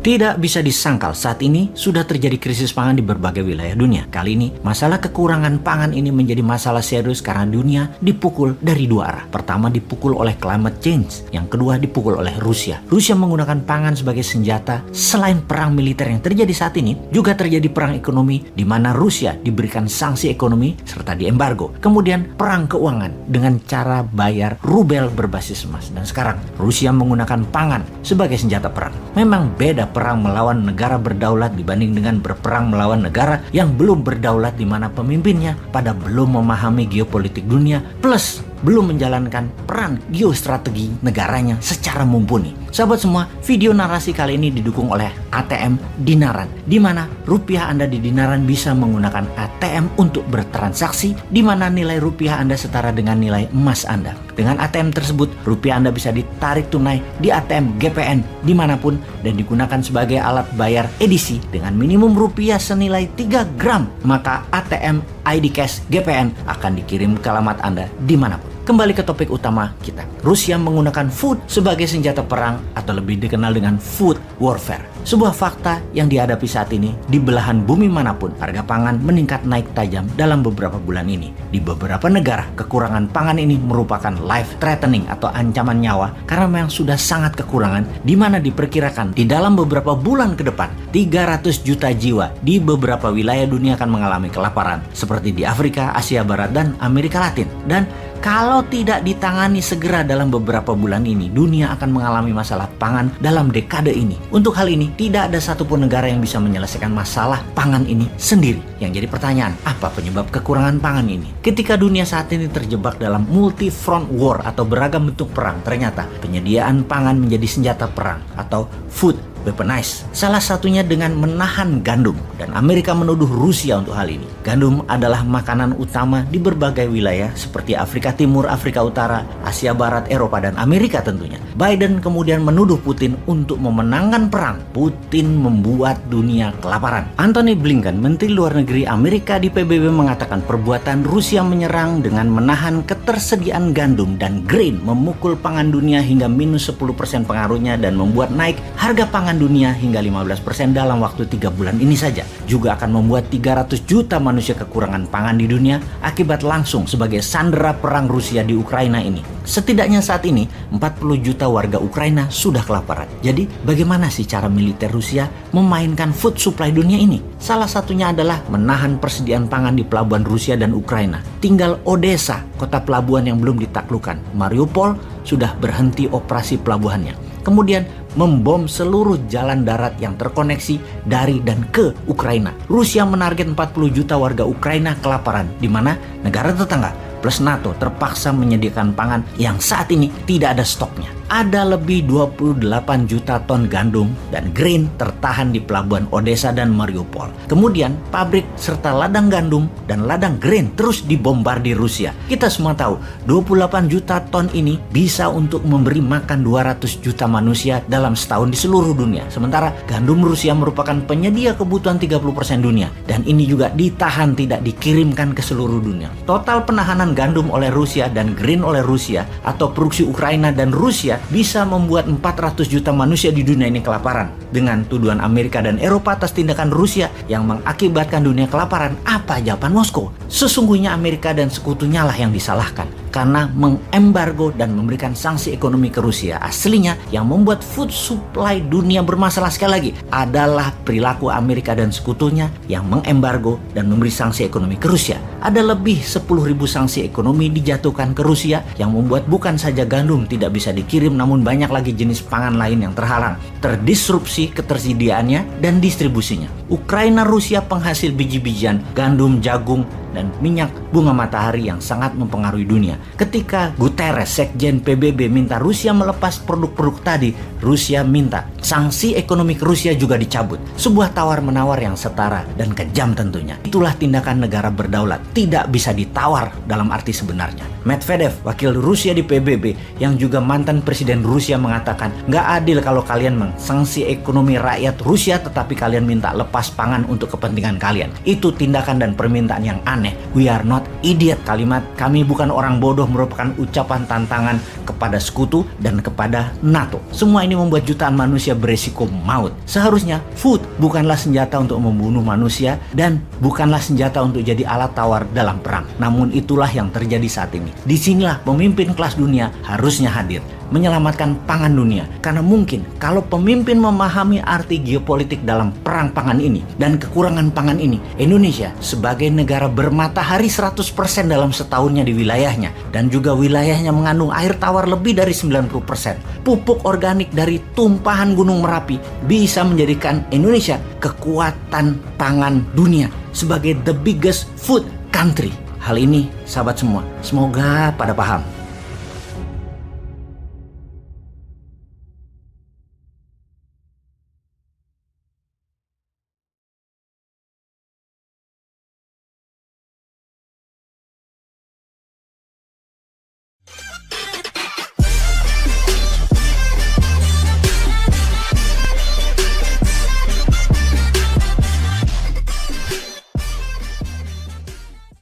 Tidak bisa disangkal saat ini sudah terjadi krisis pangan di berbagai wilayah dunia. Kali ini, masalah kekurangan pangan ini menjadi masalah serius karena dunia dipukul dari dua arah. Pertama dipukul oleh climate change, yang kedua dipukul oleh Rusia. Rusia menggunakan pangan sebagai senjata. Selain perang militer yang terjadi saat ini, juga terjadi perang ekonomi di mana Rusia diberikan sanksi ekonomi serta diembargo. Kemudian perang keuangan dengan cara bayar rubel berbasis emas. Dan sekarang Rusia menggunakan pangan sebagai senjata perang. Memang beda perang melawan negara berdaulat dibanding dengan berperang melawan negara yang belum berdaulat di mana pemimpinnya pada belum memahami geopolitik dunia plus belum menjalankan peran geostrategi negaranya secara mumpuni. Sahabat semua, video narasi kali ini didukung oleh ATM Dinaran, di mana rupiah Anda di Dinaran bisa menggunakan ATM untuk bertransaksi, di mana nilai rupiah Anda setara dengan nilai emas Anda. Dengan ATM tersebut, rupiah Anda bisa ditarik tunai di ATM GPN dimanapun dan digunakan sebagai alat bayar edisi dengan minimum rupiah senilai 3 gram. Maka ATM ID Cash GPN akan dikirim ke alamat Anda dimanapun. Kembali ke topik utama kita. Rusia menggunakan food sebagai senjata perang atau lebih dikenal dengan food warfare. Sebuah fakta yang dihadapi saat ini di belahan bumi manapun, harga pangan meningkat naik tajam dalam beberapa bulan ini. Di beberapa negara, kekurangan pangan ini merupakan life threatening atau ancaman nyawa karena memang sudah sangat kekurangan, di mana diperkirakan di dalam beberapa bulan ke depan 300 juta jiwa di beberapa wilayah dunia akan mengalami kelaparan seperti di Afrika, Asia Barat, dan Amerika Latin. Dan kalau tidak ditangani segera dalam beberapa bulan ini, dunia akan mengalami masalah pangan dalam dekade ini. Untuk hal ini, tidak ada satupun negara yang bisa menyelesaikan masalah pangan ini sendiri. Yang jadi pertanyaan, apa penyebab kekurangan pangan ini? Ketika dunia saat ini terjebak dalam multi-front war atau beragam bentuk perang, ternyata penyediaan pangan menjadi senjata perang atau food weaponized. Salah satunya dengan menahan gandum, dan Amerika menuduh Rusia untuk hal ini. Gandum adalah makanan utama di berbagai wilayah seperti Afrika Timur, Afrika Utara, Asia Barat, Eropa, dan Amerika tentunya. Biden kemudian menuduh Putin untuk memenangkan perang. Putin membuat dunia kelaparan. Antony Blinken, Menteri Luar Negeri Amerika di PBB, mengatakan perbuatan Rusia menyerang dengan menahan ketersediaan gandum dan grain memukul pangan dunia hingga minus 10% pengaruhnya dan membuat naik harga pangan dunia hingga 15% dalam waktu 3 bulan ini saja. Juga akan membuat 300 juta manusia kekurangan pangan di dunia akibat langsung sebagai sandera perang Rusia di Ukraina ini. Setidaknya saat ini 40 juta warga Ukraina sudah kelaparan. Jadi bagaimana sih cara militer Rusia memainkan food supply dunia ini? Salah satunya adalah menahan persediaan pangan di pelabuhan Rusia dan Ukraina. Tinggal Odessa, kota pelabuhan yang belum ditaklukkan. Mariupol sudah berhenti operasi pelabuhannya. Kemudian membom seluruh jalan darat yang terkoneksi dari dan ke Ukraina. Rusia menarget 40 juta warga Ukraina kelaparan, di mana negara tetangga plus NATO terpaksa menyediakan pangan yang saat ini tidak ada stoknya. Ada lebih 28 juta ton gandum dan grain tertahan di pelabuhan Odessa dan Mariupol. Kemudian pabrik serta ladang gandum dan ladang grain terus dibombardir Rusia. Kita semua tahu 28 juta ton ini bisa untuk memberi makan 200 juta manusia dalam setahun di seluruh dunia. Sementara gandum Rusia merupakan penyedia kebutuhan 30% dunia, dan ini juga ditahan tidak dikirimkan ke seluruh dunia. Total penahanan gandum oleh Rusia dan grain oleh Rusia atau produksi Ukraina dan Rusia bisa membuat 400 juta manusia di dunia ini kelaparan. Dengan tuduhan Amerika dan Eropa atas tindakan Rusia yang mengakibatkan dunia kelaparan, apa jawaban Moskow? Sesungguhnya Amerika dan sekutunya lah yang disalahkan karena mengembargo dan memberikan sanksi ekonomi ke Rusia. Aslinya yang membuat food supply dunia bermasalah sekali lagi adalah perilaku Amerika dan sekutunya yang mengembargo dan memberi sanksi ekonomi ke Rusia. Ada lebih 10.000 sanksi ekonomi dijatuhkan ke Rusia yang membuat bukan saja gandum tidak bisa dikirim, namun banyak lagi jenis pangan lain yang terhalang, terdisrupsi ketersediaannya dan distribusinya. Ukraina Rusia penghasil biji-bijian, gandum, jagung, dan minyak bunga matahari yang sangat mempengaruhi dunia. Ketika Guterres, Sekjen PBB, minta Rusia melepas produk-produk tadi, Rusia minta sanksi ekonomi ke Rusia juga dicabut. Sebuah tawar-menawar yang setara dan kejam tentunya. Itulah tindakan negara berdaulat, tidak bisa ditawar dalam arti sebenarnya. Medvedev, wakil Rusia di PBB yang juga mantan presiden Rusia mengatakan, nggak adil kalau kalian mengsanksi ekonomi rakyat Rusia tetapi kalian minta lepas pangan untuk kepentingan kalian. Itu tindakan dan permintaan yang aneh. We are not idiot. Kalimat "kami bukan orang bodoh" merupakan ucapan tantangan kepada sekutu dan kepada NATO. Semua ini membuat jutaan manusia beresiko maut. Seharusnya food bukanlah senjata untuk membunuh manusia dan bukanlah senjata untuk jadi alat tawar dalam perang. Namun itulah yang terjadi saat ini. Disinilah pemimpin kelas dunia harusnya hadir, menyelamatkan pangan dunia. Karena mungkin kalau pemimpin memahami arti geopolitik dalam perang pangan ini dan kekurangan pangan ini, Indonesia sebagai negara bermatahari 100% dalam setahunnya di wilayahnya dan juga wilayahnya mengandung air tawar lebih dari 90%. Pupuk organik dari tumpahan Gunung Merapi bisa menjadikan Indonesia kekuatan pangan dunia sebagai the biggest food country. Hal ini, sahabat semua, semoga pada paham.